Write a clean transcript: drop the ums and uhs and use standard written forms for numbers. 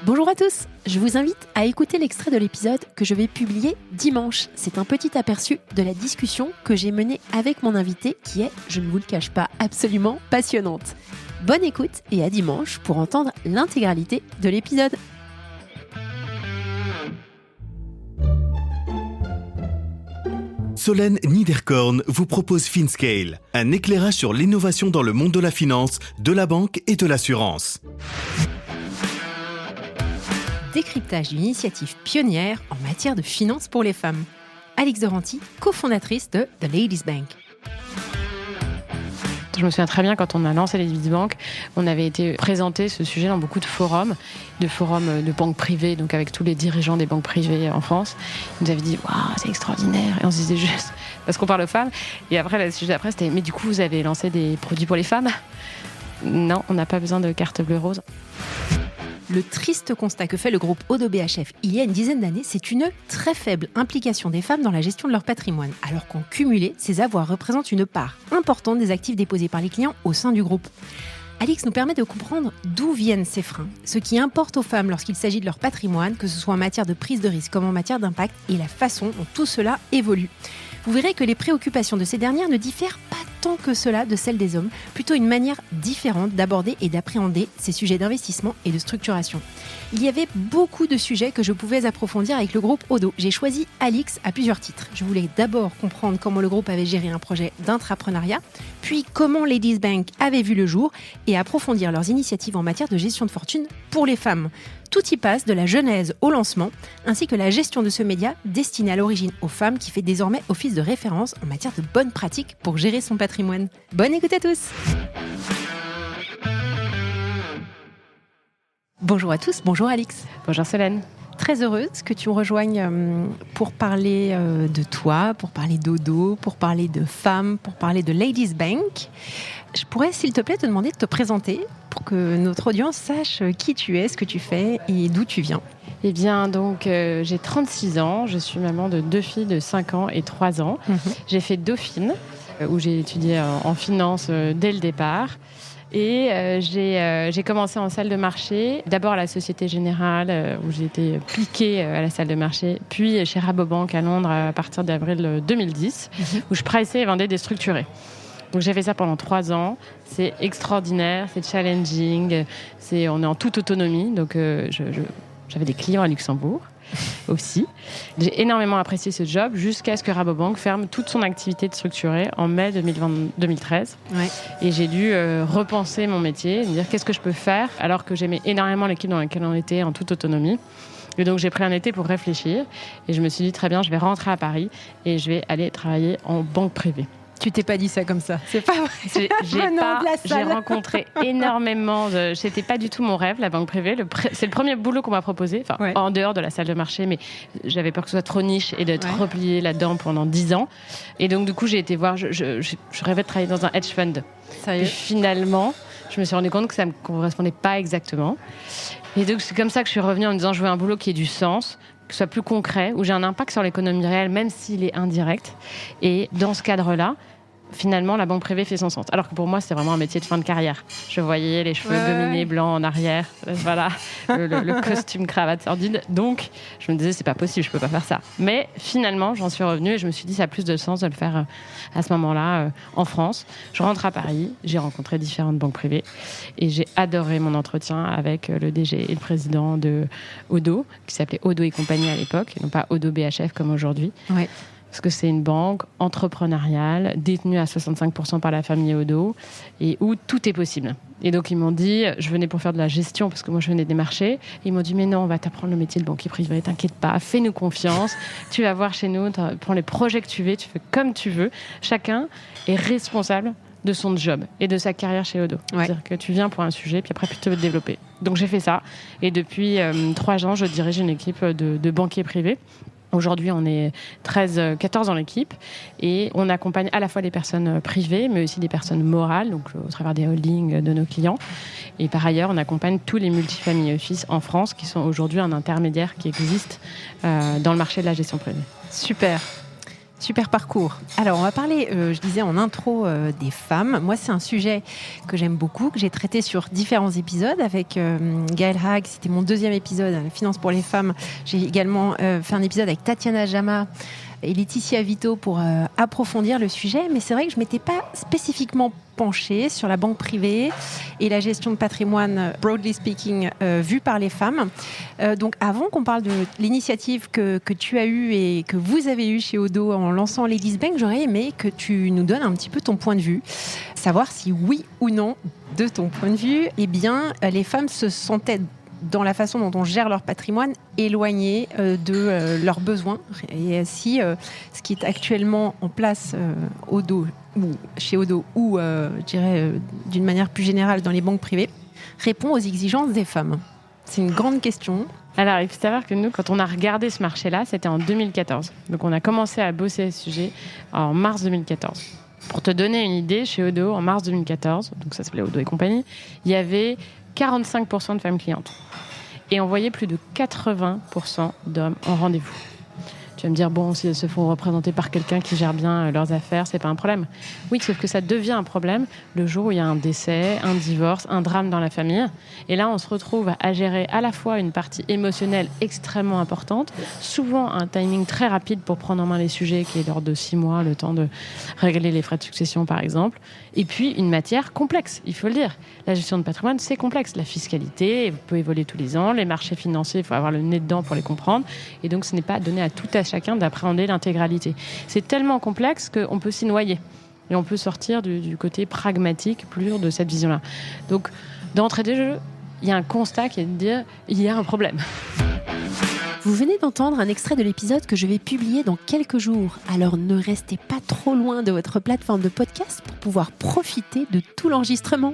Bonjour à tous, je vous invite à écouter l'extrait de l'épisode que je vais publier dimanche. C'est un petit aperçu de la discussion que j'ai menée avec mon invité qui est, je ne vous le cache pas, absolument passionnante. Bonne écoute et à dimanche pour entendre l'intégralité de l'épisode. Solène Niederkorn vous propose FinScale, un éclairage sur l'innovation dans le monde de la finance, de la banque et de l'assurance. Décryptage d'une initiative pionnière en matière de finance pour les femmes. Alix Doranty, cofondatrice de The Ladies Bank. Je me souviens très bien quand on a lancé les Ladies Bank, on avait été présenté ce sujet dans beaucoup de forums de banques privées, donc avec tous les dirigeants des banques privées en France. Ils nous avaient dit waouh, c'est extraordinaire, et on se disait juste parce qu'on parle aux femmes. Et après le sujet d'après c'était mais du coup vous avez lancé des produits pour les femmes ? Non, on n'a pas besoin de carte bleue rose. Le triste constat que fait le groupe Odo BHF il y a une dizaine d'années, c'est une très faible implication des femmes dans la gestion de leur patrimoine, alors qu'en cumulé, ces avoirs représentent une part importante des actifs déposés par les clients au sein du groupe. Alix nous permet de comprendre d'où viennent ces freins, ce qui importe aux femmes lorsqu'il s'agit de leur patrimoine, que ce soit en matière de prise de risque comme en matière d'impact, et la façon dont tout cela évolue. Vous verrez que les préoccupations de ces dernières ne diffèrent pas tant que cela de celles des hommes, plutôt une manière différente d'aborder et d'appréhender ces sujets d'investissement et de structuration. Il y avait beaucoup de sujets que je pouvais approfondir avec le groupe Odo. J'ai choisi Alix à plusieurs titres. Je voulais d'abord comprendre comment le groupe avait géré un projet d'intrapreneuriat, puis comment Ladies Bank avait vu le jour et approfondir leurs initiatives en matière de gestion de fortune pour les femmes. Tout y passe de la genèse au lancement, ainsi que la gestion de ce média destiné à l'origine aux femmes qui fait désormais office de référence en matière de bonnes pratiques pour gérer son patrimoine. Bonne écoute à tous! Bonjour à tous, bonjour Alix. Bonjour Solène. Très heureuse que tu me rejoignes pour parler de toi, pour parler d'Odo, pour parler de femmes, pour parler de Ladies Bank. Je pourrais, s'il te plaît, te demander de te présenter pour que notre audience sache qui tu es, ce que tu fais et d'où tu viens. Eh bien, donc, j'ai 36 ans, je suis maman de 2 filles de 5 ans et 3 ans. J'ai fait Dauphine, où j'ai étudié en finance dès le départ. Et j'ai commencé en salle de marché, d'abord à la Société Générale, où j'ai été piquée à la salle de marché, puis chez Rabobank à Londres à partir d'avril 2010, où je pricais et vendais des structurés. Donc j'ai fait ça pendant 3 ans. C'est extraordinaire, c'est challenging, on est en toute autonomie. Donc j'avais des clients à Luxembourg aussi. J'ai énormément apprécié ce job jusqu'à ce que Rabobank ferme toute son activité de structuré en mai 2013. Ouais. Et j'ai dû repenser mon métier, me dire qu'est-ce que je peux faire alors que j'aimais énormément l'équipe dans laquelle on était en toute autonomie. Et donc j'ai pris un été pour réfléchir et je me suis dit très bien, je vais rentrer à Paris et je vais aller travailler en banque privée. Tu t'es pas dit ça comme ça, c'est pas vrai. J'ai rencontré énormément c'était pas du tout mon rêve, la banque privée. C'est le premier boulot qu'on m'a proposé, en dehors de la salle de marché, mais j'avais peur que ce soit trop niche et d'être repliée là-dedans pendant 10 ans. Et donc du coup, j'ai été voir, je rêvais de travailler dans un hedge fund. Sérieux ? Puis finalement, je me suis rendu compte que ça me correspondait pas exactement. Et donc c'est comme ça que je suis revenue en me disant je veux un boulot qui ait du sens, que ce soit plus concret, où j'ai un impact sur l'économie réelle, même s'il est indirect. Et dans ce cadre-là, finalement, la banque privée fait son sens. Alors que pour moi, c'est vraiment un métier de fin de carrière. Je voyais les cheveux gominés blancs en arrière, voilà, le costume cravate sordide. Donc, je me disais, c'est pas possible, je peux pas faire ça. Mais finalement, j'en suis revenue et je me suis dit, ça a plus de sens de le faire à ce moment-là en France. Je rentre à Paris, j'ai rencontré différentes banques privées et j'ai adoré mon entretien avec le DG et le président de Odo, qui s'appelait Odo et compagnie à l'époque, et non pas Odo BHF comme aujourd'hui. Ouais. Parce que c'est une banque entrepreneuriale, détenue à 65% par la famille Odo, et où tout est possible. Et donc, ils m'ont dit, je venais pour faire de la gestion, parce que moi, je venais des marchés. Ils m'ont dit, mais non, on va t'apprendre le métier de banquier privé, t'inquiète pas, fais-nous confiance, tu vas voir chez nous, prends les projets que tu veux, tu fais comme tu veux. Chacun est responsable de son job et de sa carrière chez Odo. Ouais. C'est-à-dire que tu viens pour un sujet, puis après, tu veux te développer. Donc, j'ai fait ça. Et depuis 3 ans, je dirige une équipe de banquiers privés. Aujourd'hui, on est 14 dans l'équipe et on accompagne à la fois des personnes privées, mais aussi des personnes morales, donc au travers des holdings de nos clients. Et par ailleurs, on accompagne tous les multifamily office en France qui sont aujourd'hui un intermédiaire qui existe dans le marché de la gestion privée. Super. Super parcours. Alors, on va parler, je disais en intro, des femmes. Moi, c'est un sujet que j'aime beaucoup, que j'ai traité sur différents épisodes avec Gaëlle Haag. C'était mon 2e épisode, la finance pour les femmes. J'ai également fait un épisode avec Tatiana Jama et Laetitia Vito pour approfondir le sujet. Mais c'est vrai que je ne m'étais pas spécifiquement penchée sur la banque privée et la gestion de patrimoine, broadly speaking, vue par les femmes. Donc avant qu'on parle de l'initiative que tu as eue et que vous avez eue chez Odo en lançant Ladies Bank, j'aurais aimé que tu nous donnes un petit peu ton point de vue. Savoir si oui ou non, de ton point de vue, eh bien, les femmes se sentaient dans la façon dont on gère leur patrimoine, éloigné de leurs besoins. Et si ce qui est actuellement en place chez Odo ou je dirais d'une manière plus générale dans les banques privées, répond aux exigences des femmes. C'est une grande question. Alors, il faut savoir que nous, quand on a regardé ce marché-là, c'était en 2014. Donc, on a commencé à bosser ce sujet en mars 2014. Pour te donner une idée, chez Odo, en mars 2014, donc ça s'appelait Odo et compagnie, il y avait 45% de femmes clientes. Et on voyait plus de 80% d'hommes en rendez-vous. Tu vas me dire, bon, si elles se font représenter par quelqu'un qui gère bien leurs affaires, c'est pas un problème. Oui, sauf que ça devient un problème le jour où il y a un décès, un divorce, un drame dans la famille. Et là, on se retrouve à gérer à la fois une partie émotionnelle extrêmement importante, souvent un timing très rapide pour prendre en main les sujets qui est l'ordre de 6 mois, le temps de régler les frais de succession, par exemple. Et puis, une matière complexe, il faut le dire. La gestion de patrimoine, c'est complexe. La fiscalité peut évoluer tous les ans. Les marchés financiers, il faut avoir le nez dedans pour les comprendre. Et donc, ce n'est pas donné à tout à chacun d'appréhender l'intégralité. C'est tellement complexe qu'on peut s'y noyer. Et on peut sortir du côté pragmatique, pur de cette vision-là. Donc, d'entrée de jeu, il y a un constat qui est de dire il y a un problème. Vous venez d'entendre un extrait de l'épisode que je vais publier dans quelques jours. Alors ne restez pas trop loin de votre plateforme de podcast pour pouvoir profiter de tout l'enregistrement.